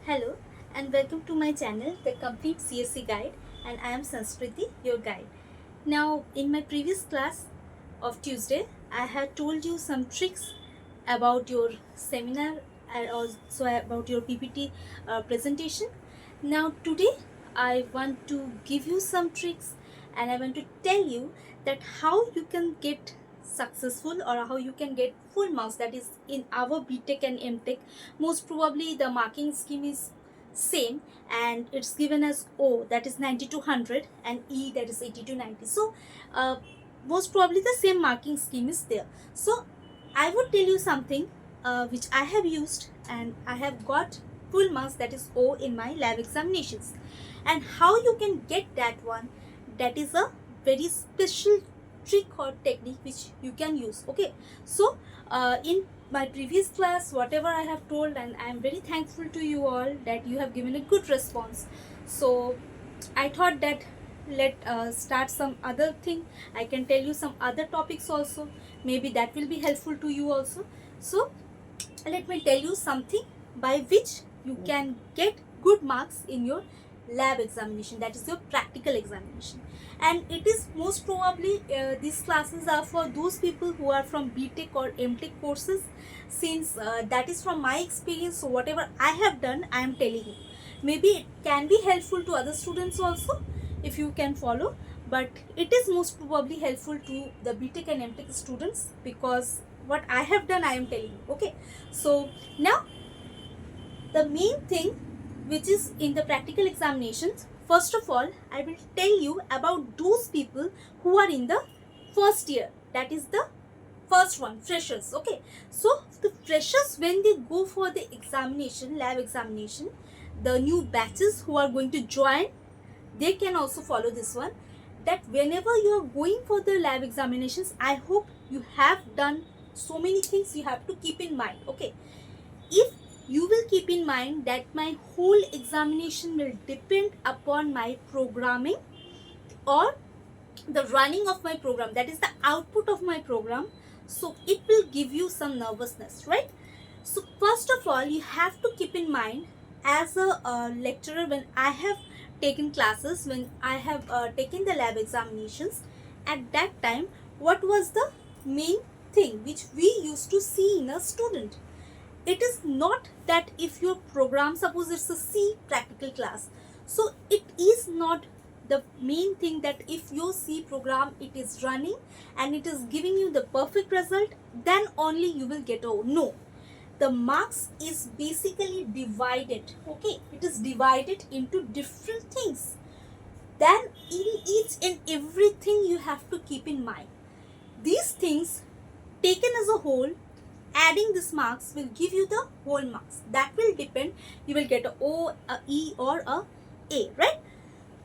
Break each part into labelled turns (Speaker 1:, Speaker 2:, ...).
Speaker 1: Hello and welcome to my channel, The Complete CSC Guide, and I am Sanskriti, your guide. Now, in my previous class of Tuesday, I had told you some tricks about your seminar and also about your PPT presentation. Now, today I want to give you some tricks and I want to tell you that how you can get successful or how you can get full marks, that is in our B.tech and M.tech. Most probably the marking scheme is same and it's given as O, that is 90 to 100, and E, that is 80 to 90. So most probably the same marking scheme is there. So I would tell you something which I have used and I have got full marks, that is O, in my lab examinations. And how you can get that one, that is a very special trick or technique which you can use. Okay, so in my previous class, whatever I have told, and I am very thankful to you all that you have given a good response. So I thought that let start some other thing. I can tell you some other topics also, maybe that will be helpful to you also. So let me tell you something by which you can get good marks in your lab examination, that is your practical examination. And it is most probably these classes are for those people who are from B.tech or M.tech courses, since that is from my experience. So whatever I have done, I am telling you. Maybe it can be helpful to other students also if you can follow, but it is most probably helpful to the B.tech and M.tech students, because what I have done, I am telling you. Okay, so now the main thing which is in the practical examinations, first of all I will tell you about those people who are in the first year, that is the first one, freshers. Okay, so the freshers, when they go for the examination, lab examination, the new batches who are going to join, they can also follow this one, that whenever you are going for the lab examinations, I hope you have done so many things you have to keep in mind. Okay, if you will keep in mind that my whole examination will depend upon my programming or the running of my program, that is the output of my program, so it will give you some nervousness, right? So first of all, you have to keep in mind, as a lecturer, when I have taken classes, when I have taken the lab examinations, at that time what was the main thing which we used to see in a student? It is not that if your program, suppose it's a C practical class, so it is not the main thing that if your C program it is running and it is giving you the perfect result, then only you will get a no. The marks is basically divided. Okay, it is divided into different things. Then in each and everything you have to keep in mind these things, taken as a whole, adding this marks will give you the whole marks. That will depend, you will get a O, a E or a, right?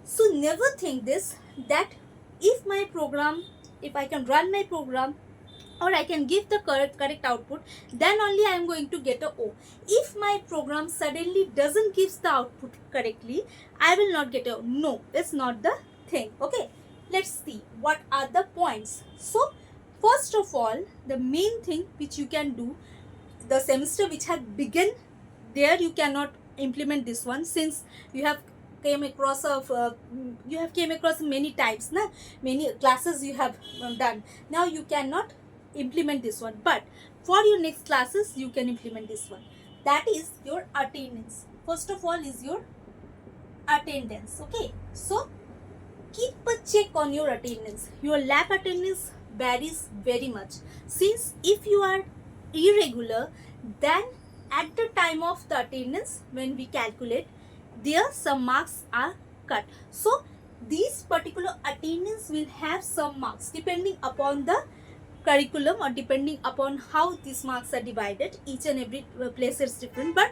Speaker 1: So never think this, that if my program, if I can run my program or I can give the correct output, then only I am going to get a O. If my program suddenly doesn't give the output correctly, I will not get a O. No, it's not the thing. Okay, let's see what are the points. So first of all, the main thing which you can do, the semester which had begun, there you cannot implement this one, since you have came across many types, many classes you have done. Now you cannot implement this one, but for your next classes you can implement this one, that is your attendance. First of all is your attendance. Okay, so keep a check on your attendance. Your lab attendance varies very much, since if you are irregular, then at the time of the attendance, when we calculate, there some marks are cut. So these particular attendance will have some marks depending upon the curriculum or depending upon how these marks are divided. Each and every place is different, but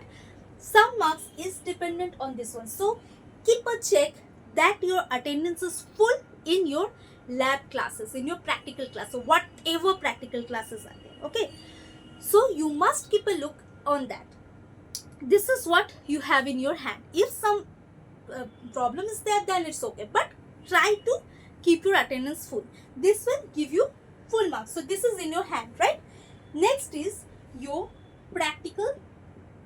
Speaker 1: some marks is dependent on this one. So keep a check that your attendance is full in your lab classes, in your practical class, so whatever practical classes are there. Okay, so you must keep a look on that. This is what you have in your hand. If some problem is there, then it's okay, but try to keep your attendance full. This will give you full marks. So this is in your hand, right? Next is your practical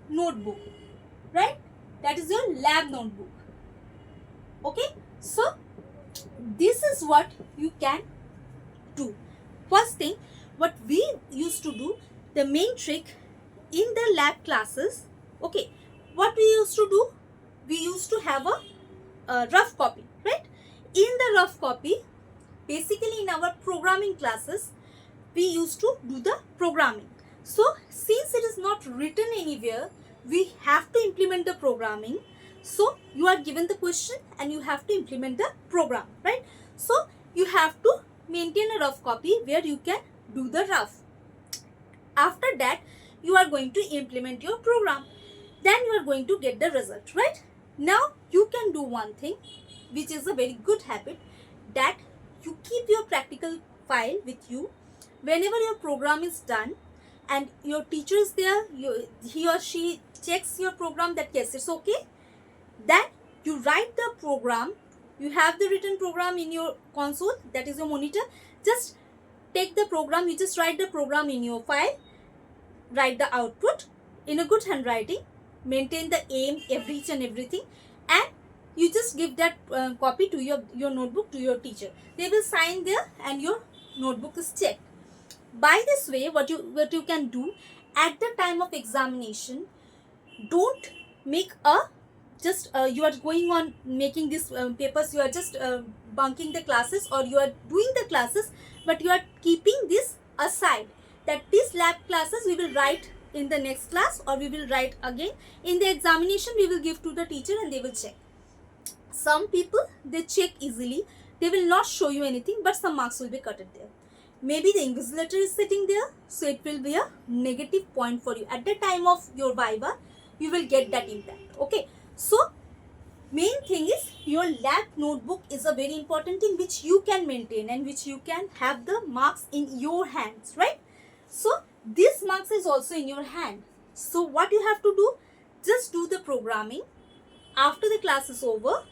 Speaker 1: notebook, right? that is your lab notebook. Okay, so this is what you can do. First thing, what we used to do, the main trick in the lab classes, okay, what we used to do, we used to have a rough copy, right? In the rough copy, basically in our programming classes, we used to do the programming. So since it is not written anywhere, we have to implement the programming. So you are given the question and you have to implement the program, right? So you have to maintain a rough copy where you can do the rough. After that, you are going to implement your program. Then you are going to get the result, right? Now you can do one thing, which is a very good habit, that you keep your practical file with you. Whenever your program is done and your teacher is there, he or she checks your program that yes, it's okay. Then you write the program. You have the written program in your console, that is your monitor. Just take the program, you just write the program in your file, write the output in a good handwriting, maintain the aim, each and everything, and you just give that copy to your notebook to your teacher. They will sign there and your notebook is checked. By this way, what you can do at the time of examination, don't make you are going on making these papers, you are just bunking the classes, or you are doing the classes, but you are keeping this aside, that these lab classes we will write in the next class, or we will write again in the examination, we will give to the teacher and they will check. Some people, they check easily, they will not show you anything, but some marks will be cut there. Maybe the invigilator is sitting there, so it will be a negative point for you. At the time of your viva, you will get that impact. Okay, so main thing is your lab notebook is a very important thing which you can maintain and which you can have the marks in your hands, right? So this marks is also in your hand. So what you have to do, just do the programming. After the class is over,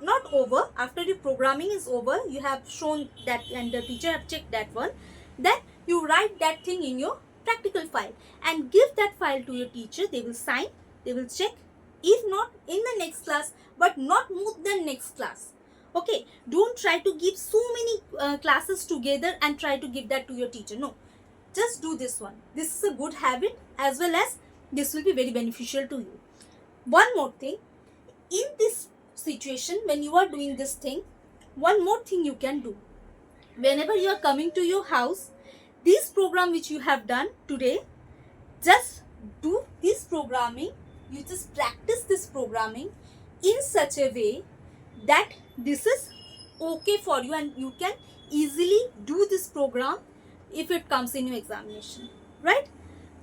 Speaker 1: not over, after the programming is over, you have shown that and the teacher have checked that one, then you write that thing in your practical file and give that file to your teacher. They will sign, they will check. If not, in the next class, but not more than next class. Okay, don't try to give so many classes together and try to give that to your teacher. No, just do this one. This is a good habit, as well as this will be very beneficial to you. One more thing, in this situation, when you are doing this thing, one more thing you can do. Whenever you are coming to your house, this program which you have done today, just do this programming. You just practice this programming in such a way that this is okay for you and you can easily do this program if it comes in your examination, right?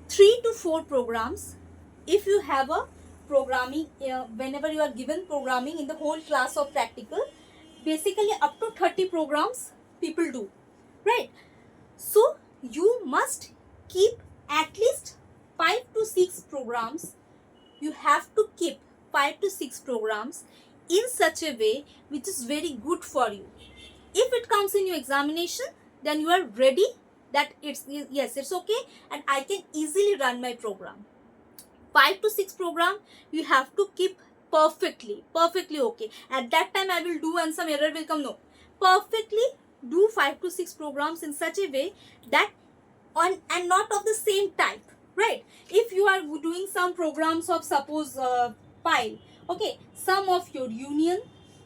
Speaker 1: 3 to 4 programs. If you have a programming, whenever you are given programming in the whole class of practical, basically up to 30 programs people do, right? So you must keep at least 5 to 6 programs. You have to keep 5 to 6 programs in such a way which is very good for you. If it comes in your examination, then you are ready that yes, it's okay and I can easily run my program. 5 to 6 program you have to keep perfectly okay. At that time I will do and some error will come. No, perfectly do 5 to 6 programs in such a way that on and not of the same type, right? If you are doing some programs of suppose pile, okay, some of your union,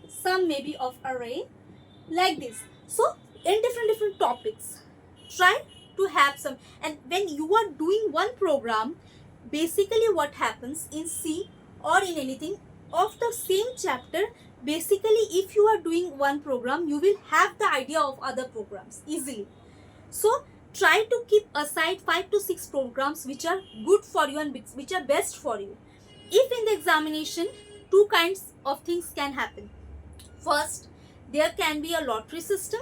Speaker 1: some maybe of array, like this. So in different topics, try to have some. And when you are doing one program, basically what happens in C or in anything of the same chapter, basically if you are doing one program, you will have the idea of other programs easily. So try to keep aside 5 to 6 programs which are good for you and which are best for you. If in the examination, 2 kinds of things can happen. First, there can be a lottery system.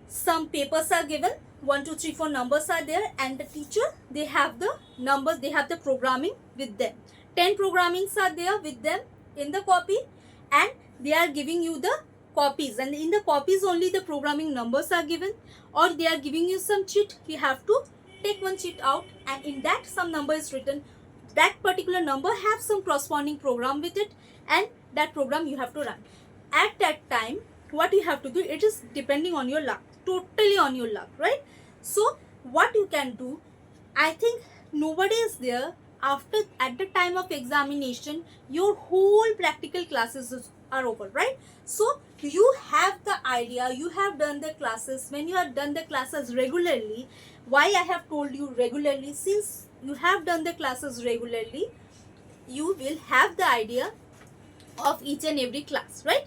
Speaker 1: Some papers are given, 1, 2, 3, 4 numbers are there, and the teacher, they have the numbers, they have the programming with them. 10 programmings are there with them in the copy, and they are giving you the copies, and in the copies only the programming numbers are given, or they are giving you some cheat. You have to take one cheat out and in that some number is written. that particular number have some corresponding program with it, and that program you have to run. At that time, what you have to do, it is depending on your luck, totally on your luck, right? So what you can do, I think nobody is there after, at the time of examination, your whole practical classes are over, right? So you have the idea, you have done the classes. When you have done the classes regularly, why I have told you regularly, since you have done the classes regularly, you will have the idea of each and every class, right?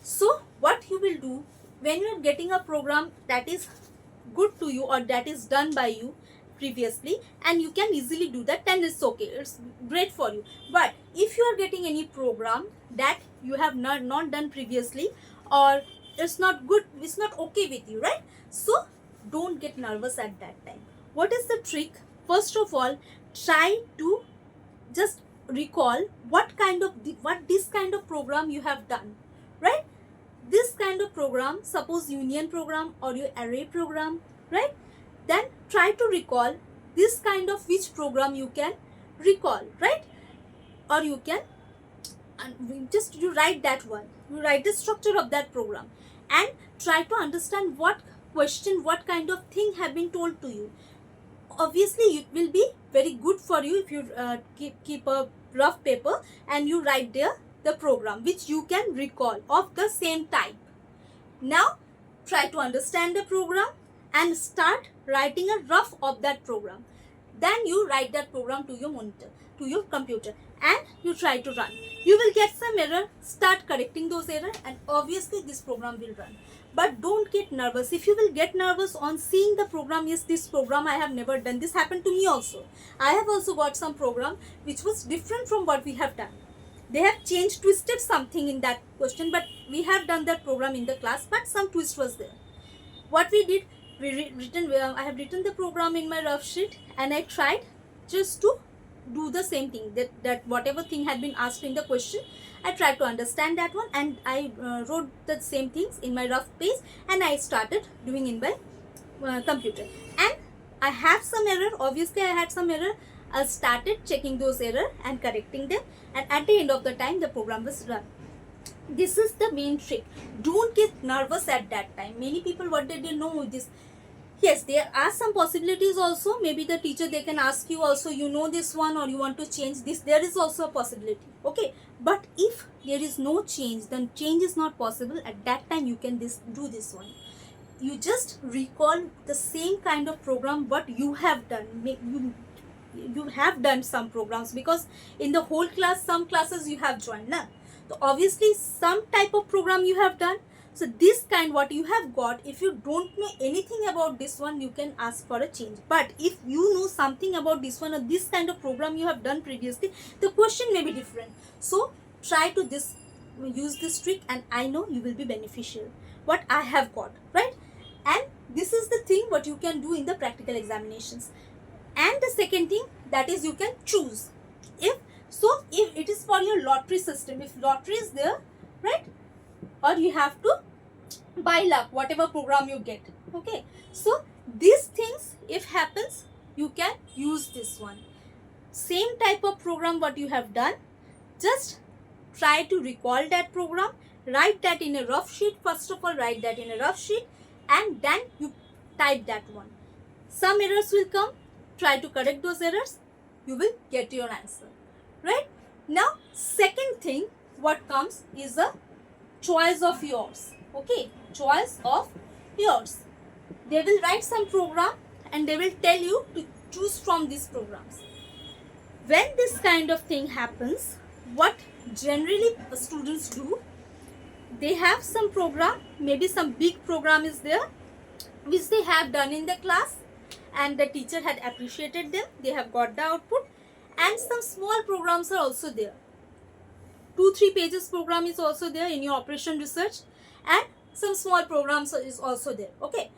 Speaker 1: So what you will do, when you are getting a program that is good to you or that is done by you previously and you can easily do that, then it's okay, it's great for you. But if you are getting any program that you have not done previously, or it's not good, it's not okay with you, right? So don't get nervous at that time. What is the trick? First of all, try to just recall what this kind of program you have done, right? This kind of program, suppose union program or your array program, right? Then try to recall this kind of which program you can recall, right? Or you can you write that one, you write the structure of that program and try to understand what question, what kind of thing have been told to you. Obviously it will be very good for you if you keep a rough paper and you write there the program which you can recall of the same type. Now try to understand the program and start writing a rough of that program. Then you write that program to your monitor, to your computer, and you try to run. You will get some error, start correcting those errors, and obviously this program will run. But don't get nervous. If you will get nervous on seeing the program, yes, this program I have never done. This happened to me also. I have also got some program which was different from what we have done. They have changed, twisted something in that question, but we have done that program in the class, but some twist was there. What we did, I have written the program in my rough sheet and I tried just to do the same thing, that whatever thing had been asked in the question, I tried to understand that one and I wrote the same things in my rough page and I started doing in my computer. And I have some error, obviously I had some error. I started checking those errors and correcting them, and at the end of the time the program was run. This is the main trick. Don't get nervous at that time. Many people, what they didn't know this. Yes, there are some possibilities also. Maybe the teacher, they can ask you also, you know this one or you want to change this. There is also a possibility. Okay. But if there is no change, then change is not possible. At that time, you can do this one. You just recall the same kind of program what you have done. You have done some programs, because in the whole class, some classes you have joined. Na? So obviously some type of program you have done. So this kind what you have got, if you don't know anything about this one, you can ask for a change. But if you know something about this one or this kind of program you have done previously, the question may be different. So try to use this trick and I know you will be beneficial. What I have got, right? And this is the thing what you can do in the practical examinations. And the second thing, that is you can choose. If it is for your lottery system, if lottery is there, right, or you have to buy luck, whatever program you get, okay, so these things if happens, you can use this one, same type of program what you have done. Just try to recall that program, write that in a rough sheet. First of all, write that in a rough sheet and then you type that one. Some errors will come, try to correct those errors, you will get your answer, right? Now second thing what comes is a choice of yours. Okay, choice of yours. They will write some program and they will tell you to choose from these programs. When this kind of thing happens, what generally students do, they have some program, maybe some big program is there which they have done in the class and the teacher had appreciated them, they have got the output, and some small programs are also there. 2-3 pages program is also there in your operation research, and some small programs is also there. Okay,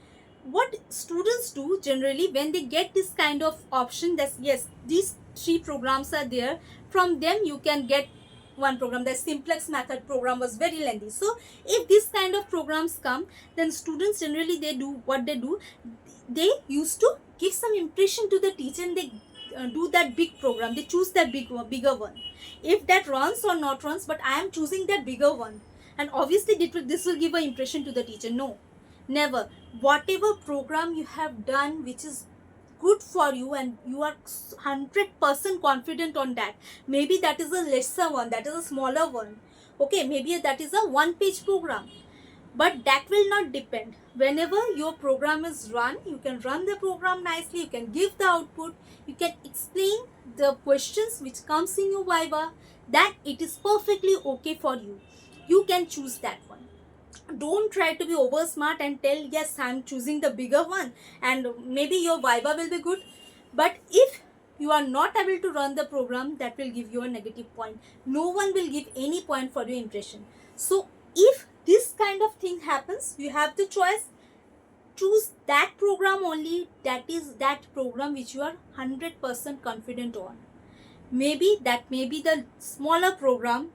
Speaker 1: what students do generally when they get this kind of option, that yes, these 3 programs are there, from them you can get one program. The simplex method program was very lengthy. So if this kind of programs come, then students generally they do what they do, they used to give some impression to the teacher and they do that big program. They choose that bigger one. If that runs or not runs, but I am choosing that bigger one, and obviously this will give an impression to the teacher. No, never. Whatever program you have done which is good for you and you are 100% confident on that, maybe that is a lesser one, that is a smaller one, okay, maybe that is a one-page program, but that will not depend. Whenever your program is run, you can run the program nicely, you can give the output, you can explain the questions which comes in your viva, that it is perfectly okay for you. You can choose that one. Don't try to be over smart and tell, yes, I'm choosing the bigger one and maybe your viva will be good, but if you are not able to run the program, that will give you a negative point. No one will give any point for your impression. So if this kind of thing happens, you have the choice. Choose that program only, that is that program which you are 100% confident on. Maybe that may be the smaller program,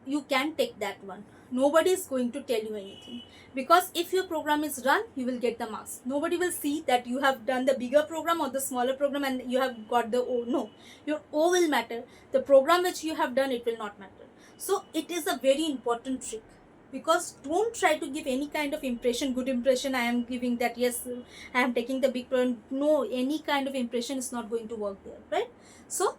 Speaker 1: you can take that one. Nobody is going to tell you anything, because if your program is run, you will get the marks. Nobody will see that you have done the bigger program or the smaller program and you have got the O. No, your O will matter. The program which you have done, it will not matter. So it is a very important trick, because don't try to give any kind of impression, good impression I am giving, that yes, I am taking the big program. No, any kind of impression is not going to work there, right? So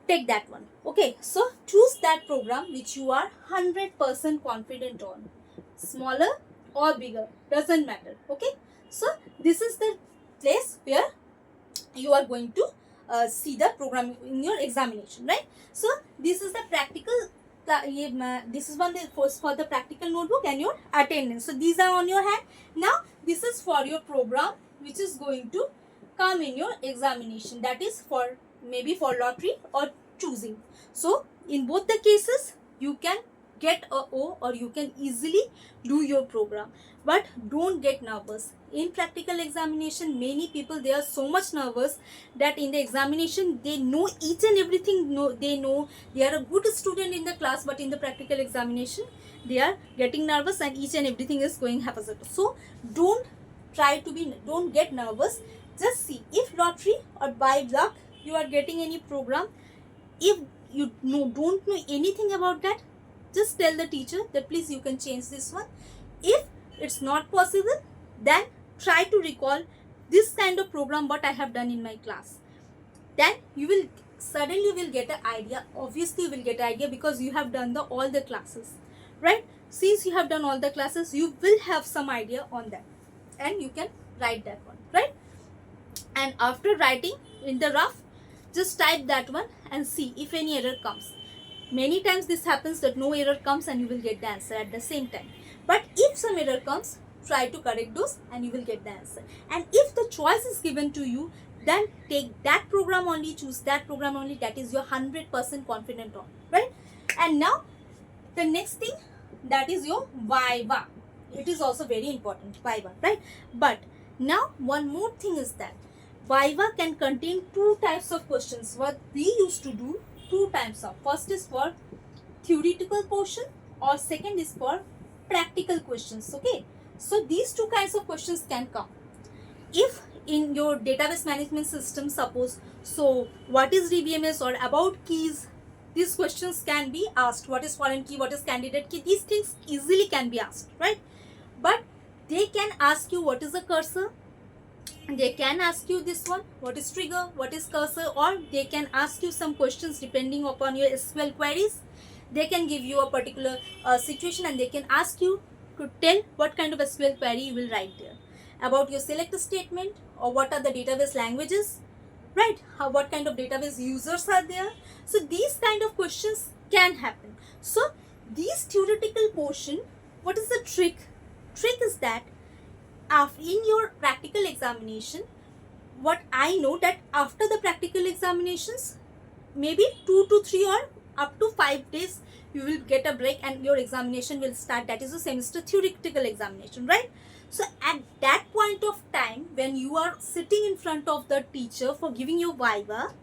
Speaker 1: take that one. Okay, so choose that program which you are 100% confident on, smaller or bigger, doesn't matter. Okay, so this is the place where you are going to see the program in your examination, right? So this is the practical, this is one for the practical notebook and your attendance. So these are on your hand. Now this is for your program which is going to come in your examination, that is for maybe for lottery or choosing. So in both the cases you can get a O or you can easily do your program, but don't get nervous. In practical examination, many people, they are so much nervous that in the examination they know each and everything, they know they are a good student in the class, but in the practical examination they are getting nervous and each and everything is going haphazard. So don't get nervous. Just see, if lottery or by luck you are getting any program, if you don't know anything about that, just tell the teacher that please you can change this one. If it's not possible, then try to recall this kind of program what I have done in my class. Then you will suddenly get an idea. Obviously you will get an idea because you have done all the classes, right? Since you have done all the classes, you will have some idea on that and you can write that one, right? And after writing in the rough, just type that one and see if any error comes. Many times this happens that no error comes and you will get the answer at the same time. But if some error comes, try to correct those and you will get the answer. And if the choice is given to you, then take that program only, choose that program only, that is your 100% confident on, right? And now the next thing, that is your viva. It is also very important, viva, right? But now one more thing is that viva can contain two types of questions. What we used to do, two types of. First is for theoretical portion or second is for practical questions. Okay, so these two kinds of questions can come. If in your database management system, suppose, so what is DBMS or about keys, these questions can be asked. What is foreign key, what is candidate key, these things easily can be asked, right? But they can ask you what is a cursor, they can ask you this one, what is trigger, what is cursor, or they can ask you some questions depending upon your SQL queries. They can give you a particular situation and they can ask you to tell what kind of SQL query you will write there, about your select statement, or what are the database languages, right? What kind of database users are there. So these kind of questions can happen. So these theoretical portion, what is the trick? Trick is that in your practical examination, what I know that after the practical examinations, maybe 2 to 3 or up to 5 days you will get a break and your examination will start, that is a semester theoretical examination, right? So at that point of time, when you are sitting in front of the teacher for giving you viva,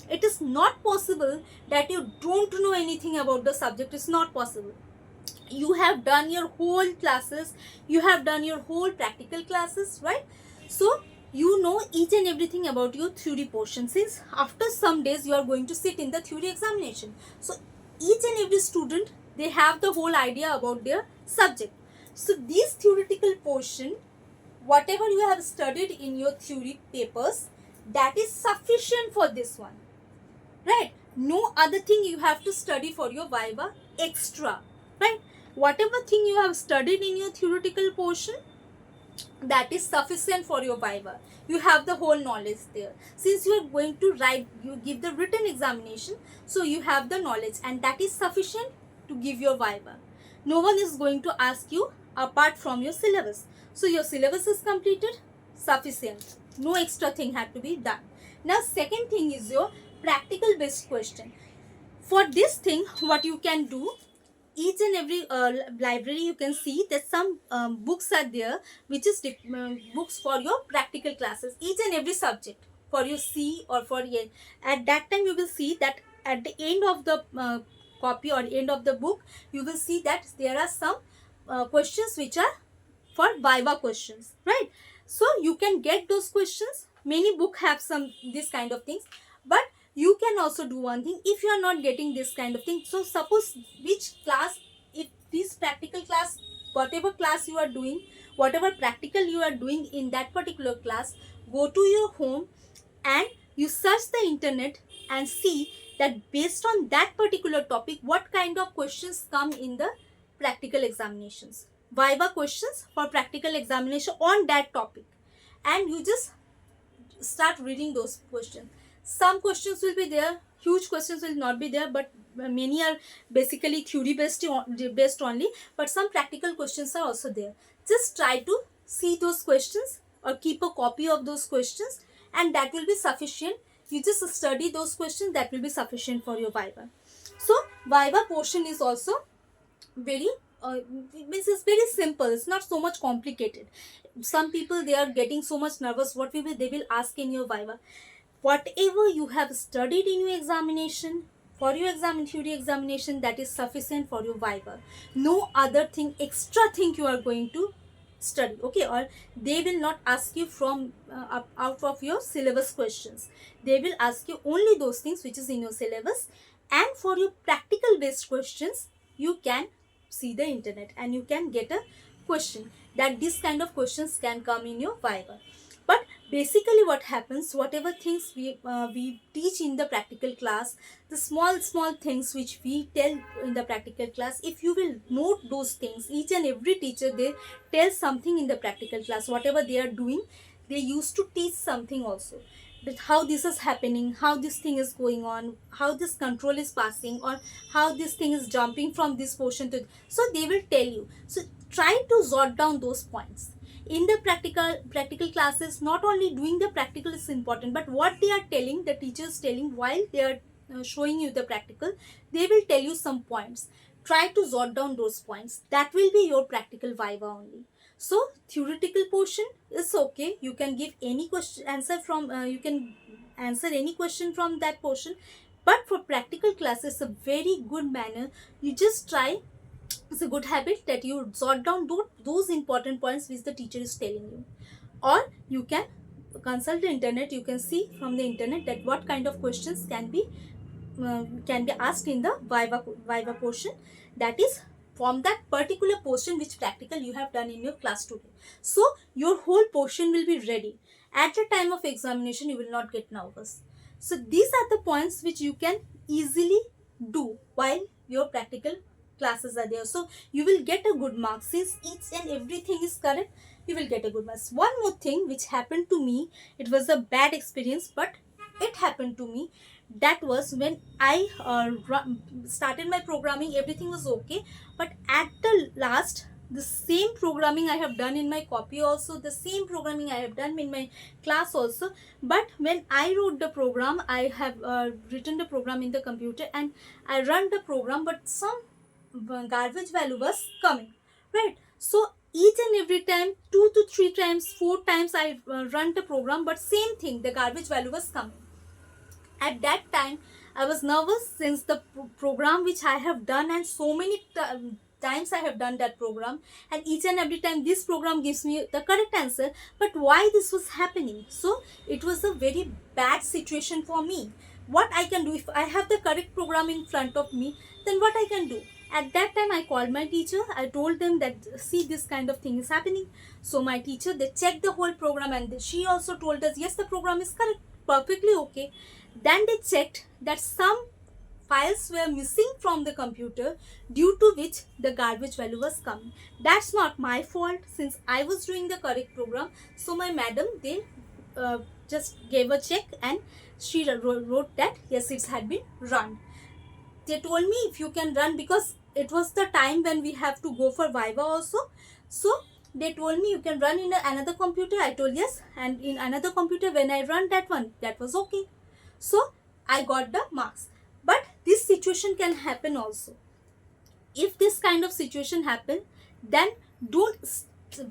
Speaker 1: it is not possible that you don't know anything about the subject. It's not possible. You have done your whole classes, you have done your whole practical classes, right? So you know each and everything about your theory portion, since after some days you are going to sit in the theory examination. So each and every student, they have the whole idea about their subject. So this theoretical portion, whatever you have studied in your theory papers, that is sufficient for this one, right? No other thing you have to study for your viva extra, right? Whatever thing you have studied in your theoretical portion, that is sufficient for your viva. You have the whole knowledge there. Since you are going to write, you give the written examination, so you have the knowledge, and that is sufficient to give your viva. No one is going to ask you apart from your syllabus. So your syllabus is completed, sufficient. No extra thing had to be done. Now second thing is your practical based question. For this thing, what you can do, each and every library you can see that some books are there, which is books for your practical classes, each and every subject for your C or for A. At that time you will see that at the end of the copy or end of the book, you will see that there are some questions which are for viva questions, right? So you can get those questions. Many book have some this kind of things, but you can also do one thing. If you are not getting this kind of thing, so suppose which class, if this practical class, whatever class you are doing, whatever practical you are doing in that particular class, go to your home and you search the internet and see that based on that particular topic, what kind of questions come in the practical examinations, viva questions for practical examination on that topic, and you just start reading those questions. Some questions will be there, huge questions will not be there, but many are basically theory based only, but some practical questions are also there. Just try to see those questions or keep a copy of those questions, and that will be sufficient. You just study those questions, that will be sufficient for your viva. So viva portion is also very means it's very simple, it's not so much complicated. Some people, they are getting so much nervous, what will they will ask in your viva. Whatever you have studied in your examination, for your theory examination, that is sufficient for your viva. No other thing, extra thing you are going to study, okay? Or they will not ask you from out of your syllabus questions. They will ask you only those things which is in your syllabus. And for your practical based questions, you can see the internet and you can get a question that this kind of questions can come in your viva. But basically what happens, whatever things we teach in the practical class, the small things which we tell in the practical class, if you will note those things, each and every teacher, they tell something in the practical class, whatever they are doing, they used to teach something also, that how this is happening, how this thing is going on, how this control is passing, or how this thing is jumping from this portion to, so they will tell you. So try to jot down those points. In the practical classes, not only doing the practical is important, but what they are telling, the teachers telling while they are showing you the practical, they will tell you some points. Try to jot down those points, that will be your practical viva only. So theoretical portion is okay, you can give any question answer from you can answer any question from that portion. But for practical classes, a very good manner, you just try, it's a good habit that you jot down those important points which the teacher is telling you. Or you can consult the internet, you can see from the internet that what kind of questions can be asked in the viva portion, that is from that particular portion which practical you have done in your class today. So your whole portion will be ready. At the time of examination, you will not get nervous. So these are the points which you can easily do while your practical classes are there. So you will get a good mark, since each and everything is correct, you will get a good marks. One more thing which happened to me, it was a bad experience, but it happened to me. That was when I started my programming, everything was okay, but at the last, the same programming I have done in my copy also, the same programming I have done in my class also, but when I wrote the program, I have written the program in the computer and I run the program, but some garbage value was coming, right? So each and every time, 2 to 3 times, 4 times I run the program, but same thing, the garbage value was coming. At that time, I was nervous, since the program which I have done and so many times I have done that program, and each and every time this program gives me the correct answer. But why this was happening? So it was a very bad situation for me. What I can do, if I have the correct program in front of me, then what I can do? At that time I called my teacher. I told them that, see, this kind of thing is happening. So my teacher, they checked the whole program, and she also told us, yes, the program is correct, perfectly okay. Then they checked that some files were missing from the computer, due to which the garbage value was coming. That's not my fault, since I was doing the correct program. So my madam, they uh, just gave a check, and she wrote that yes, it had been run. They told me, if you can run, because it was the time when we have to go for viva also. So they told me, you can run in another computer. I told yes, and in another computer when I run that one, that was okay. So I got the marks. But this situation can happen also. If this kind of situation happen, then don't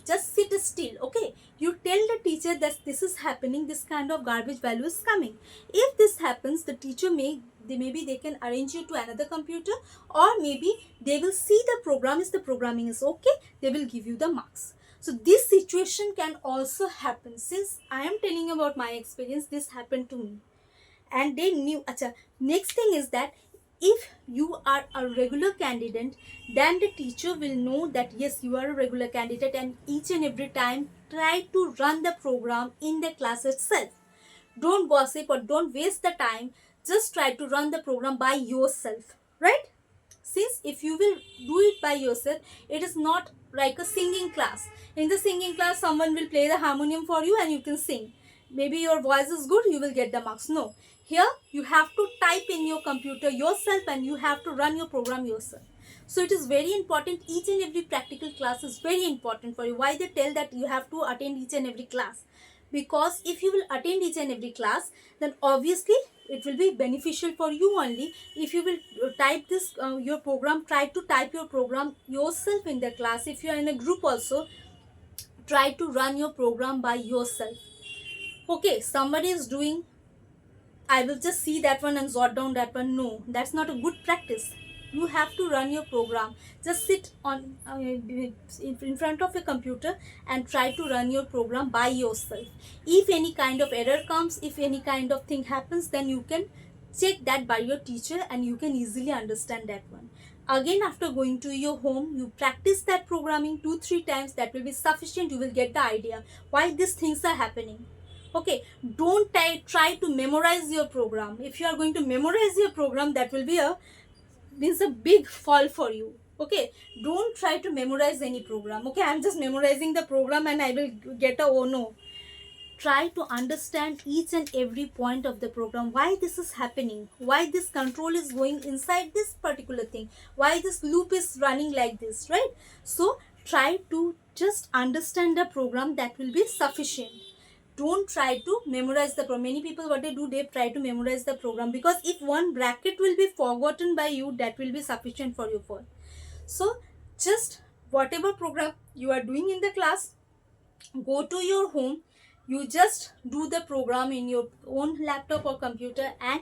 Speaker 1: just sit still. Okay, you tell the teacher that this is happening, this kind of garbage value is coming. If this happens, the teacher maybe they can arrange you to another computer, or maybe they will see the program, is the programming is okay, they will give you the marks. So this situation can also happen. Since I am telling about my experience, this happened to me, and they knew. Acha, next thing is that if you are a regular candidate, then the teacher will know that yes, you are a regular candidate, and each and every time try to run the program in the class itself. Don't gossip or don't waste the time. Just try to run the program by yourself, right? Since if you will do it by yourself, it is not like a singing class. In the singing class, someone will play the harmonium for you and you can sing. Maybe your voice is good, you will get the marks. No, here you have to type in your computer yourself, and you have to run your program yourself. So it is very important. Each and every practical class is very important for you. Why they tell that you have to attend each and every class? Because if you will attend each and every class, then obviously it will be beneficial for you only. If you will type this your program, try to type your program yourself in the class. If you are in a group also, try to run your program by yourself. Okay, somebody is doing, I will just see that one and jot down that one. No, that's not a good practice. You have to run your program. Just sit on in front of a computer and try to run your program by yourself. If any kind of error comes, if any kind of thing happens, then you can check that by your teacher, and you can easily understand that one. Again, after going to your home, you practice that programming 2-3 times. That will be sufficient. You will get the idea why these things are happening. Okay, don't try to memorize your program. If you are going to memorize your program, that will be a big fall for you. Okay, don't try to memorize any program. Okay, I'm just memorizing the program and I will get a oh no. Try to understand each and every point of the program, why this is happening, why this control is going inside this particular thing, why this loop is running like this, right? So try to just understand the program. That will be sufficient. Don't try to memorize the program. Many people, what they do, they try to memorize the program, because if one bracket will be forgotten by you, that will be sufficient for you for. So just whatever program you are doing in the class, go to your home, you just do the program in your own laptop or computer, and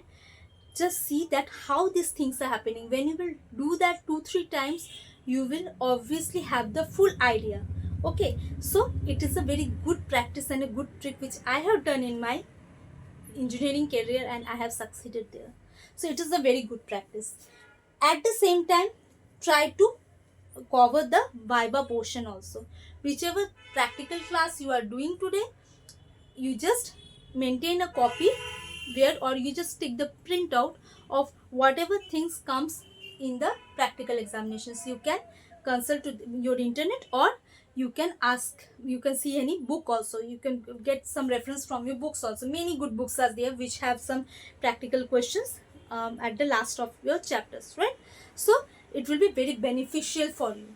Speaker 1: just see that how these things are happening. When you will do that 2-3 times, you will obviously have the full idea. Okay, so it is a very good practice and a good trick which I have done in my engineering career, and I have succeeded there. So it is a very good practice. At the same time, try to cover the viva portion also. Whichever practical class you are doing today, you just maintain a copy where, or you just take the printout of whatever things comes in the practical examinations. You can consult your internet, or you can ask, you can see any book also, you can get some reference from your books also. Many good books are there which have some practical questions at the last of your chapters, right? So it will be very beneficial for you.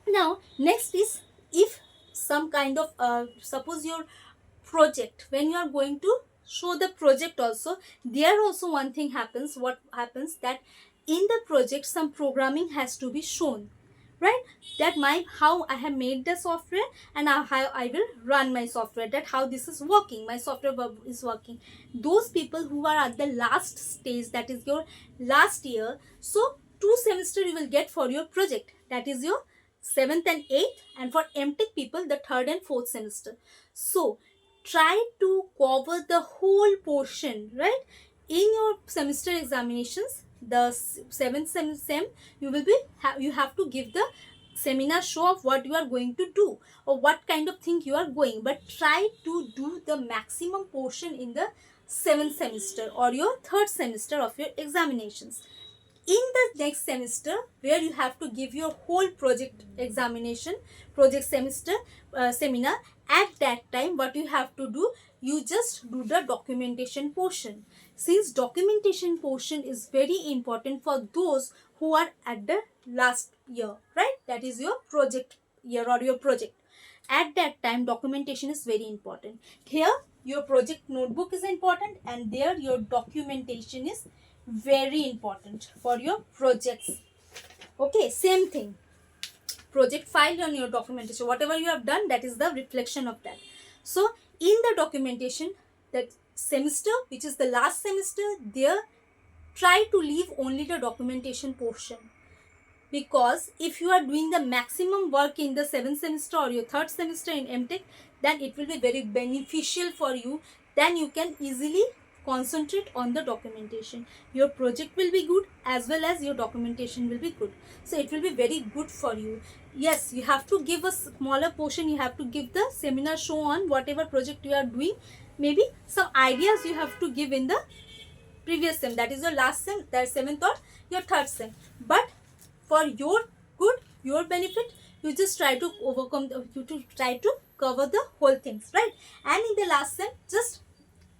Speaker 1: Now next is, if some kind of suppose your project, when you are going to show the project also, there also one thing happens. What happens, that in the project some programming has to be shown, right? That how I have made the software, and how I will run my software, that how this is working, my software is working. Those people who are at the last stage, that is your last year, so 2 semester you will get for your project, that is your 7th and 8th, and for M.tech people the 3rd and 4th semester. So try to cover the whole portion, right? In your semester examinations, the 7th sem you will be you have to give the seminar show of what you are going to do or what kind of thing you are going, but try to do the maximum portion in the 7th semester or your 3rd semester of your examinations. In the next semester, where you have to give your whole project examination, project semester seminar, at that time what you have to do, you just do the documentation portion. Since documentation portion is very important for those who are at the last year, right? That is your project year or your project. At that time documentation is very important. Here your project notebook is important, and there your documentation is very important for your projects. Okay, same thing, project file on your documentation, whatever you have done, that is the reflection of that. So in the documentation, that semester which is the last semester, there try to leave only the documentation portion, because if you are doing the maximum work in the 7th semester or your 3rd semester in M.tech, then it will be very beneficial for you. Then you can easily concentrate on the documentation. Your project will be good as well as your documentation will be good. So it will be very good for you. Yes, you have to give a smaller portion. You have to give the seminar show on whatever project you are doing. Maybe some ideas you have to give in the previous sem, that is your last sem, that 7th or your 3rd sem. But for your good, your benefit, you just try to overcome you to try to cover the whole things, right? And in the last sem, just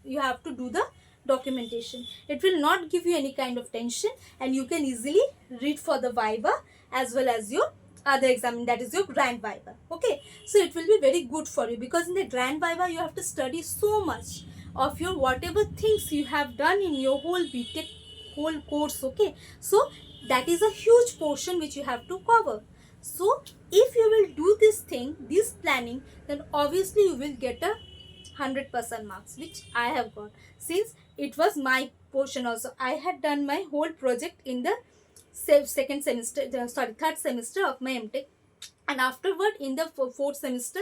Speaker 1: you have to do the documentation. It will not give you any kind of tension, and you can easily read for the viva as well as your other exam, that is your grand viva. Okay, so it will be very good for you, because in the grand viva you have to study so much of your whatever things you have done in your whole B.tech whole course. Okay, so that is a huge portion which you have to cover. So if you will do this thing, this planning, then obviously you will get a 100% marks, which I have got, since it was my portion also. I had done my whole project in the second semester, sorry, 3rd semester of my M.tech, and afterward in the 4th semester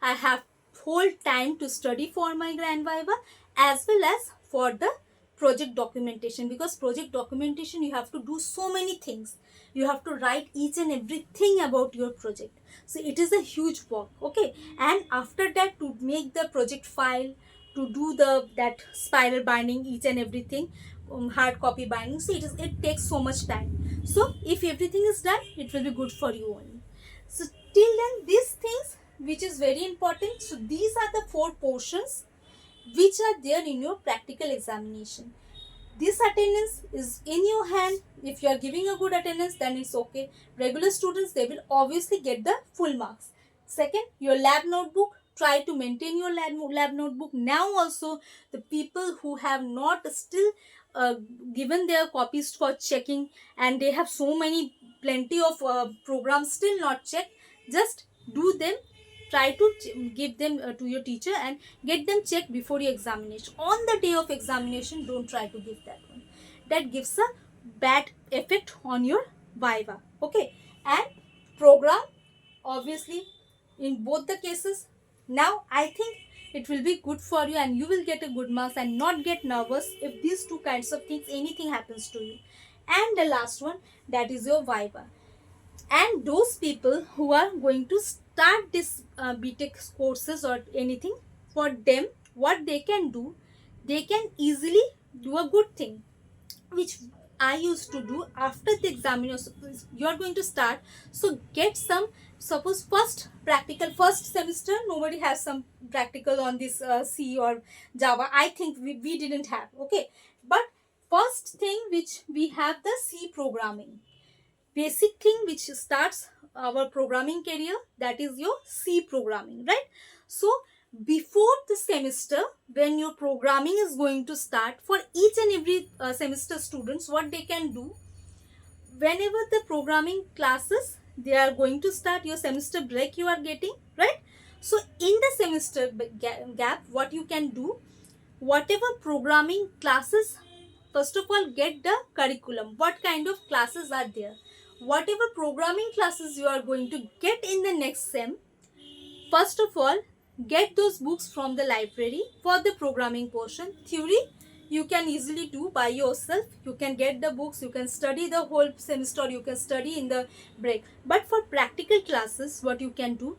Speaker 1: I have whole time to study for my grand viva as well as for the project documentation, because project documentation you have to do so many things. You have to write each and everything about your project, so it is a huge work. Okay, and after that, to make the project file, to do that spiral binding, each and everything, hard copy binding, so it takes so much time. So if everything is done, it will be good for you only. So till then, these things which is very important. So these are the 4 portions which are there in your practical examination. This attendance is in your hand. If you are giving a good attendance, then it's okay. Regular students, they will obviously get the full marks. Second, your lab notebook. Try to maintain your lab notebook. Now also, the people who have not still given their copies for checking, and they have so many plenty of programs still not checked, just do them. Try to give them to your teacher and get them checked before your examination. On the day of examination, don't try to give that one. That gives a bad effect on your viva. Okay, and program, obviously, in both the cases, now I think it will be good for you and you will get a good marks, and not get nervous if these 2 kinds of things, anything happens to you. And the last one, that is your viva. And those people who are going to start this B.tech courses or anything, for them, what they can do, they can easily do a good thing, which I used to do after the examination. You are going to start, so get some, suppose first practical, first semester nobody has some practical on this C or Java. I think we didn't have. Okay, but first thing which we have, the C programming, basic thing which starts our programming career, that is your C programming, right? So before the semester, when your programming is going to start, for each and every semester students, what they can do, whenever the programming classes they are going to start, your semester break you are getting, right? So in the semester gap, what you can do, whatever programming classes, first of all get the curriculum, what kind of classes are there, whatever programming classes you are going to get in the next sem, first of all, get those books from the library for the programming portion. Theory, you can easily do by yourself. You can get the books, you can study the whole semester, you can study in the break. But for practical classes, what you can do,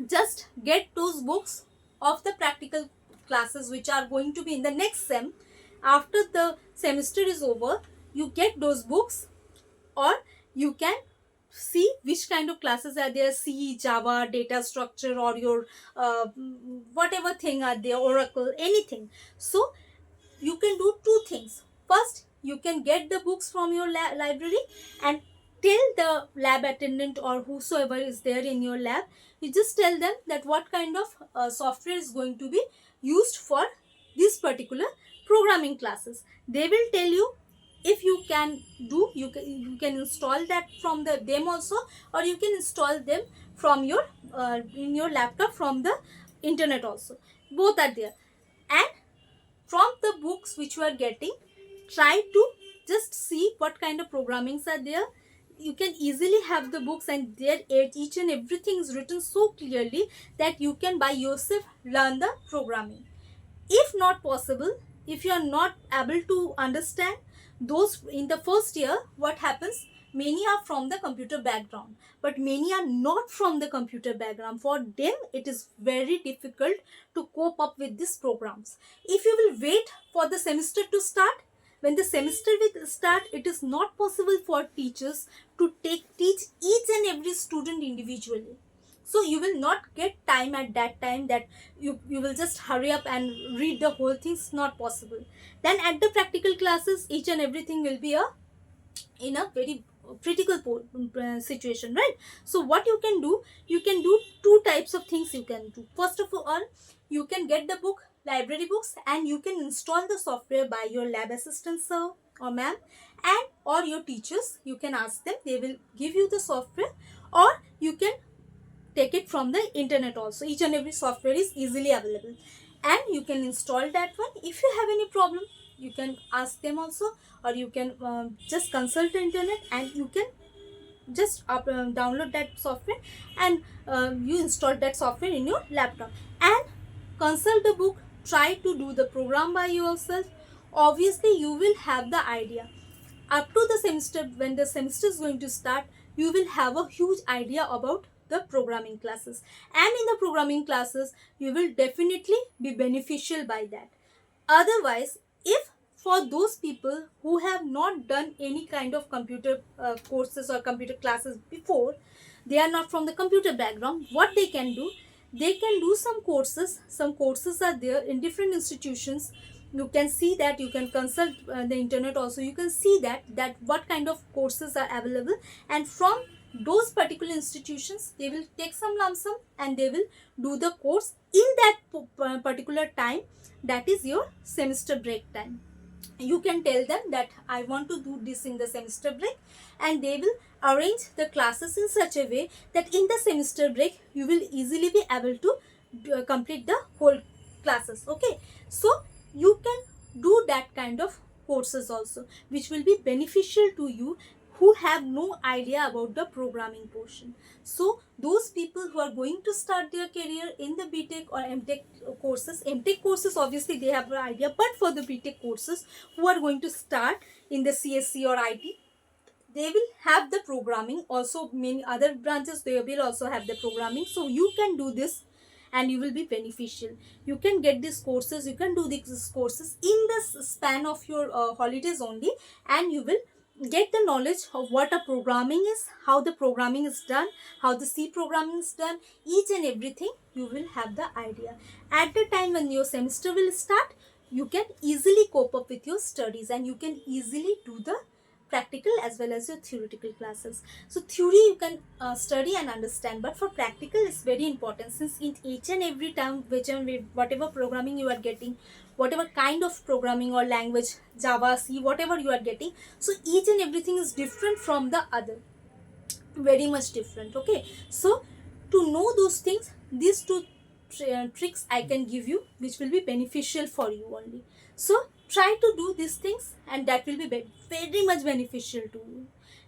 Speaker 1: just get those books of the practical classes which are going to be in the next sem. After the semester is over, you get those books, or you can see which kind of classes are there, C, Java, data structure, or your whatever thing are there, Oracle, anything. So you can do two things. First, you can get the books from your library and tell the lab attendant or whosoever is there in your lab, you just tell them that what kind of software is going to be used for this particular programming classes. They will tell you if you can do, you can install that from them also, or you can install them from your in your laptop from the internet also. Both are there. And from the books which you are getting, try to just see what kind of programmings are there. You can easily have the books, and there each and everything is written so clearly that you can by yourself learn the programming. If not possible, if you are not able to understand those in the first year, what happens, many are from the computer background, but many are not from the computer background. For them it is very difficult to cope up with these programs. If you will wait for the semester to start, when the semester will start, it is not possible for teachers to teach each and every student individually. So you will not get time at that time that you will just hurry up and read the whole thing. It's not possible. Then at the practical classes, each and everything will be in a very critical situation, right? So what you can do, you can do two types of things you can do. First of all, you can get the book, library books, and you can install the software by your lab assistant sir or ma'am, and or your teachers. You can ask them, they will give you the software, or you can take it from the internet also. Each and every software is easily available, and you can install that one. If you have any problem, you can ask them also, or you can just consult the internet, and you can just download that software, and you install that software in your laptop and consult the book. Try to do the program by yourself. Obviously you will have the idea. Up to the semester, when the semester is going to start, you will have a huge idea about the programming classes, and in the programming classes you will definitely be beneficial by that. Otherwise, if for those people who have not done any kind of computer courses or computer classes before, they are not from the computer background, what they can do, they can do some courses. Some courses are there in different institutions. You can see that, you can consult the internet also. You can see that what kind of courses are available, and from those particular institutions they will take some lump sum and they will do the course in that particular time, that is your semester break time. You can tell them that I want to do this in the semester break, and they will arrange the classes in such a way that in the semester break you will easily be able to complete the whole classes. Okay, so you can do that kind of courses also, which will be beneficial to you who have no idea about the programming portion. So those people who are going to start their career in the B.tech or M.tech courses, M.tech courses obviously they have an idea, but for the B.tech courses who are going to start in the CSC or IT, they will have the programming also. Many other branches, they will also have the programming. So you can do this and you will be beneficial. You can get these courses, you can do these courses in the span of your holidays only, and you will get the knowledge of what a programming is, how the programming is done, how the C programming is done. Each and everything you will have the idea. At the time when your semester will start, you can easily cope up with your studies, and you can easily do the practical as well as your theoretical classes. So theory you can study and understand, but for practical it's very important, since in each and every time whatever programming you are getting, whatever kind of programming or language, Java, C, whatever you are getting, so each and everything is different from the other, very much different. Okay, so to know those things, these two tricks I can give you, which will be beneficial for you only. So try to do these things, and that will be very much beneficial to you.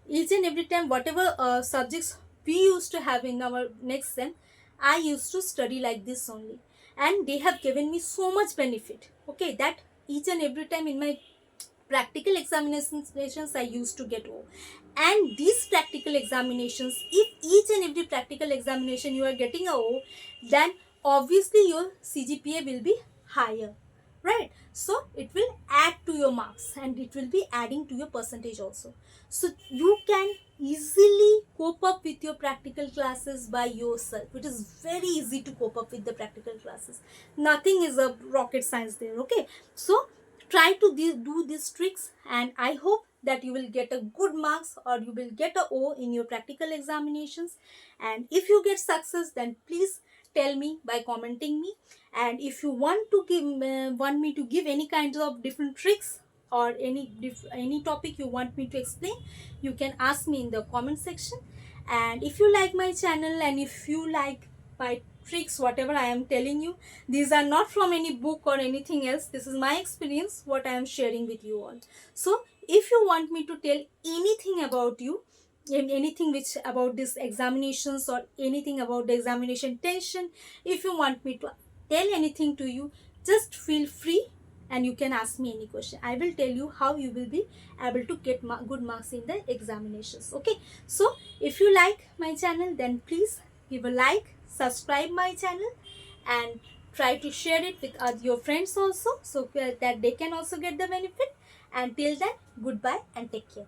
Speaker 1: Each and every time, whatever subjects we used to have in our next sem, I used to study like this only, and they have given me so much benefit. Okay, that each and every time in my practical examinations I used to get O. And these practical examinations, if each and every practical examination you are getting a O, then obviously your CGPA will be higher, right? So it will add to your marks and it will be adding to your percentage also. So you can easily cope up with your practical classes by yourself. It is very easy to cope up with the practical classes. Nothing is a rocket science there. Okay, so try to do these tricks, and I hope that you will get a good marks or you will get a O in your practical examinations. And if you get success, then please tell me by commenting me. And if you want me to give any kinds of different tricks or any topic you want me to explain, you can ask me in the comment section. And if you like my channel and if you like my tricks, whatever I am telling you, these are not from any book or anything else. This is my experience, what I am sharing with you all. So if you want me to tell anything about you, anything which about this examinations or anything about the examination tension, if you want me to tell anything to you, just feel free and you can ask me any question. I will tell you how you will be able to get good marks in the examinations. Okay, so if you like my channel, then please give a like, subscribe my channel, and try to share it with your friends also, so that they can also get the benefit. Until then, goodbye and take care.